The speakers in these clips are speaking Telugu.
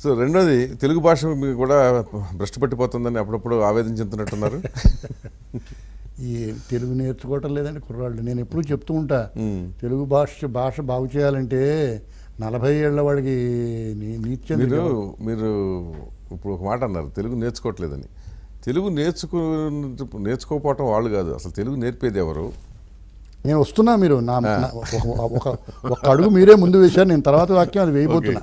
సో రెండోది తెలుగు భాష మీకు కూడా భ్రష్టు పట్టిపోతుందని అప్పుడప్పుడు ఆవేదన చెందుతున్నట్టున్నారు. ఈ తెలుగు నేర్చుకోవటం లేదండి కుర్రాళ్ళు. నేను ఎప్పుడూ చెప్తూ ఉంటా, తెలుగు భాష బాగు చేయాలంటే 40 ఏళ్ల వాడికి మీరు ఇప్పుడు ఒక మాట అన్నారు, తెలుగు నేర్చుకోవట్లేదని. తెలుగు నేర్చుకోకపోవటం వాళ్ళు కాదు, అసలు తెలుగు నేర్పేది ఎవరు? నేను వస్తున్నా, మీరు ఒక అడుగు మీరే ముందు వేశారు, నేను తర్వాత వాక్యం అది వేయబోతున్నా.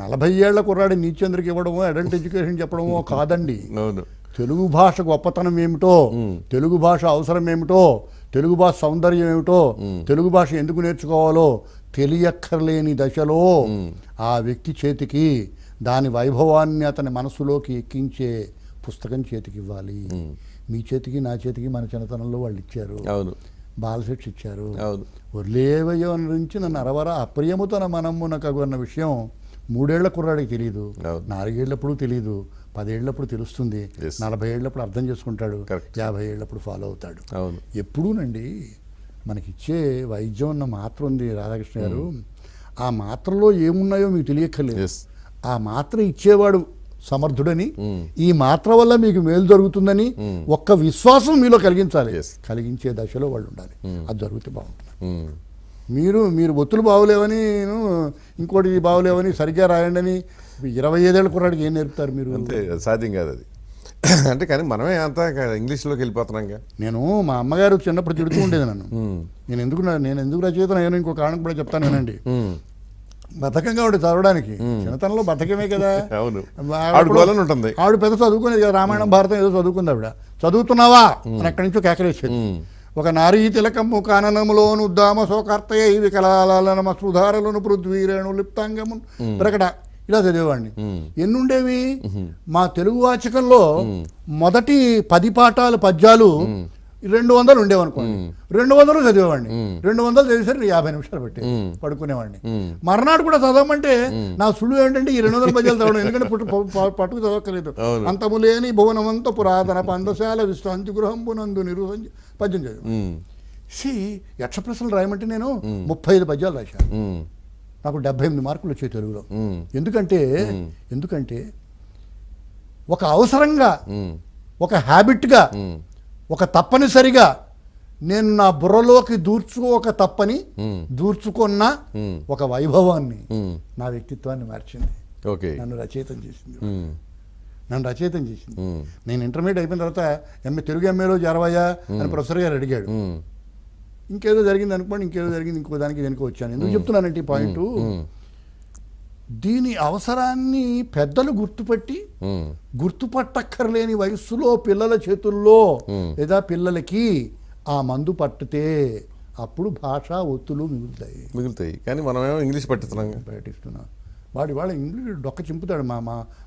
40 ఏళ్ల కుర్రాడి నీతిచంద్రకి ఇవ్వడమో అడల్ట్ ఎడ్యుకేషన్ చెప్పడమో కాదండి. తెలుగు భాష గొప్పతనం ఏమిటో, తెలుగు భాష అవసరం ఏమిటో, తెలుగు భాష సౌందర్యం ఏమిటో, తెలుగు భాష ఎందుకు నేర్చుకోవాలో తెలియక్కర్లేని దశలో ఆ వ్యక్తి చేతికి దాని వైభవాన్ని అతని మనసులోకి ఎక్కించే పుస్తకం చేతికి ఇవ్వాలి. మీ చేతికి నా చేతికి మన చిన్నతనంలో వాళ్ళు ఇచ్చారు, బాలశిక్ష ఇచ్చారు. ఒర్లేవయో నుంచి నన్ను అరవర అప్రియముతన మనమ్మునకు అన్న విషయం 3 ఏళ్ల కుర్రాడికి తెలియదు, 4 ఏళ్ళప్పుడు తెలియదు, 10 ఏళ్ళప్పుడు తెలుస్తుంది, 40 ఏళ్ళప్పుడు అర్థం చేసుకుంటాడు, 50 ఏళ్ళప్పుడు ఫాలో అవుతాడు. ఎప్పుడూనండి మనకిచ్చే వైద్యం అన్న మాత్ర ఉంది రాధాకృష్ణ గారు, ఆ మాత్రలో ఏమున్నాయో మీకు తెలియక్కర్లేదు. ఆ మాత్ర ఇచ్చేవాడు సమర్థుడని, ఈ మాత్ర వల్ల మీకు మేలు జరుగుతుందని ఒక్క విశ్వాసం మీలో కలిగించాలి. కలిగించే దశలో వాళ్ళు ఉండాలి. అది జరిగితే బాగుంటుంది. మీరు ఒత్తులు బాగోలేవని ఇంకోటి బాగోలేవని సరిగ్గా రాయండి అని 25 ఏళ్ళ కుర్రాడికి ఏం నేర్పుతారు మీరు? అంతే, సాధ్యం కాదు అది. అంటే కానీ మనమే అంతా ఇంగ్లీష్లోకి వెళ్ళిపోతున్నాం. నేను మా అమ్మగారు చిన్నప్పుడు తిడుతూ ఉండేది నన్ను. నేను ఎందుకు రచయితను అయ్యాను ఇంకో కారణం కూడా చెప్తాను వినండి. బద్ధకంగా ఆవిడ చదవడానికి, చిన్నతనంలో బద్ధకమే కదా, ఆవిడ పెద్ద చదువుకునేది కదా, రామాయణం భారతం ఏదో చదువుకుంది ఆవిడ. చదువుతున్నావా అని అక్కడి నుంచో కేకలేసేది. ఒక నారీ తిలకము కాననములోను ఉద్దామ శోకార్తయ వికలాలనమ సుధారలను పృథ్వీరేణు లిప్తాంగము ప్రకట ఇలా చదివేవాడిని. ఎన్నుండేవి మా తెలుగు వాచకంలో మొదటి 10 పాఠాలు పద్యాలు 200 ఉండేవనుకోండి, 200 చదివేవాడిని. 200 చదివేసరికి 50 నిమిషాలు పెట్టి పడుకునేవాడిని. మర్నాడు కూడా చదవమంటే నా సులువు ఏంటంటే ఈ 200 పద్యాలు చదవడం, ఎందుకంటే పట్టుకు చదవక్కలేదు. అంతము లేని భువనమంత పురాతన పందశాల విశ్రాంతి గృహంబునందు నిరుసంజ పద్యం చదివి యక్షప్రశ్నలు రాయమంటే నేను 35 పద్యాలు రాశాను. నాకు 78 మార్కులు వచ్చాయి తెలుగులో. ఎందుకంటే ఒక అవసరంగా, ఒక హ్యాబిట్గా, ఒక తప్పనిసరిగా నేను నా బుర్రలోకి దూర్చుకున్న ఒక వైభవాన్ని, నా వ్యక్తిత్వాన్ని మార్చింది, నన్ను రచయితం చేసింది. నేను ఇంటర్మీడియట్ అయిపోయిన తర్వాత తెలుగు ఎంఏలో చేరవయ్యా అని ప్రొఫెసర్ గారు అడిగాడు. ఇంకేదో జరిగింది అనుకోండి, ఇంకో దానికి వెనుక వచ్చాను. ఎందుకు చెప్తున్నానంటే ఈ పాయింట్, దీని అవసరాన్ని పెద్దలు గుర్తుపట్టక్కర్లేని వయస్సులో పిల్లల చేతుల్లో లేదా పిల్లలకి ఆ మందు పట్టితే అప్పుడు భాష ఒత్తులు మిగులుతాయి. కానీ మనమేమో ఇంగ్లీష్ పట్టిస్తున్నాం. వాళ్ళ ఇంగ్లీష్ డొక్క చింపుతాడు.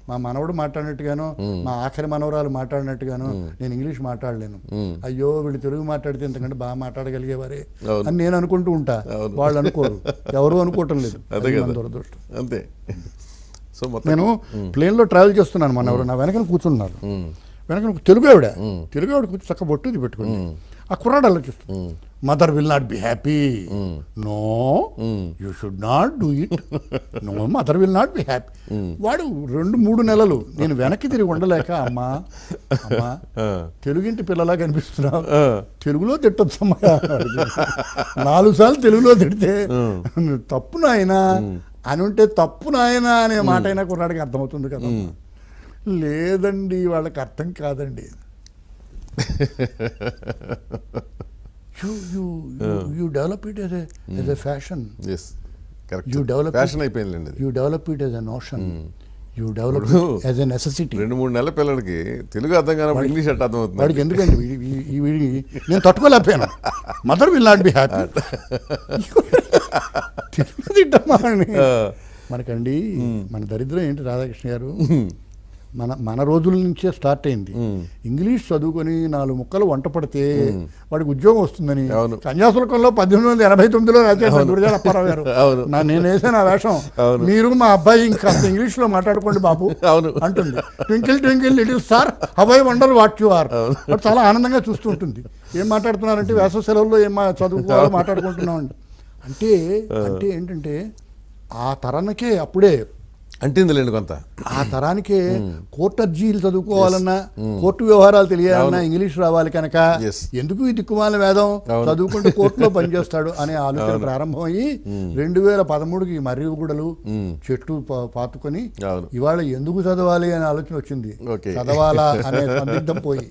మా మనవడు మాట్లాడినట్టుగానో, మా ఆఖరి మనవరాలు మాట్లాడినట్టుగానో నేను ఇంగ్లీష్ మాట్లాడలేను. అయ్యో వీళ్ళు తెలుగు మాట్లాడితే ఎంతకంటే బాగా మాట్లాడగలిగేవారే అని నేను అనుకుంటూ ఉంటా. వాళ్ళు అనుకోరు, ఎవరు అనుకోవటం లేదు. దురదృష్టం అంతే. సో నేను ప్లేన్లో ట్రావెల్ చేస్తున్నాను, మన ఎవరు నా వెనకన కూర్చున్నారు. వెనక తెలుగు ఆవిడ కూర్చొని చక్క బొట్టుది పెట్టుకుని ఆ కుర్రాడు ఆలోచిస్తుంది. Mother will not be happy. No, you should not do it. No, mother will not be happy. వాడు 2-3 నెలలు నేను వెనక్కి తిరిగి ఉండలేక, అమ్మా తెలుగింటి పిల్లలా కనిపిస్తున్నావు, తెలుగులో తిట్టొచ్చమ్మా. 4 సార్లు తెలుగులో తిడితే తప్పు నాయనా అని ఉంటే, తప్పు నాయనా అనే మాట అయినా కుర్రాడికి అర్థమవుతుంది కదా. లేదండి, వాళ్ళకి అర్థం కాదండి. You develop it as a fashion. Yes, correct. You develop it as a notion. You develop it as a necessity. 2-3 నెలల పిల్లలకి తెలుగు అర్థం కానప్పుడు ఇంగ్లీష్ ఎట్లా అర్థమవుతుంది వాడికి? ఎందుకండి నేను తట్టుకోలేకపోయాను. Mother will not be happy. మనకండి మన దరిద్రం ఏంటి రాధాకృష్ణ గారు, మన రోజుల నుంచే స్టార్ట్ అయింది. ఇంగ్లీష్ చదువుకొని 4 ముక్కలు వంట పడితే వాడికి ఉద్యోగం వస్తుందని కన్యాశుల్కంలో 1889లో రాశారు గురజాడ అప్పారావు గారు. నేను వేసాను ఆ వేషం. మీరు మా అబ్బాయి ఇంకా ఇంగ్లీష్ లో మాట్లాడుకోండి బాబు అంటుంది. Twinkle twinkle little star how I wonder what you are. చాలా ఆనందంగా చూస్తూ ఉంటుంది. ఏం మాట్లాడుతున్నారంటే వేసవి సెలవుల్లో ఏం చదువుకోవాలో మాట్లాడుకుంటున్నాం అంటే ఏంటంటే ఆ తరానికే అప్పుడే అంటిందిలేండి కొంత. ఆ తరానికే కోర్టు అర్జీలు చదువుకోవాలన్నా, కోర్టు వ్యవహారాలు తెలియాలన్నా ఇంగ్లీష్ రావాలి కనుక ఎందుకు ఈ దిక్కుమాల వేదం చదువుకుంటూ కోర్టులో పనిచేస్తాడు అనే ఆలోచన ప్రారంభమయ్యి 2013కి మర్రిగూడలు చెట్టు పాతుకొని ఇవాళ ఎందుకు చదవాలి అనే ఆలోచన వచ్చింది. చదవాలా అనే సందిగ్ధం పోయి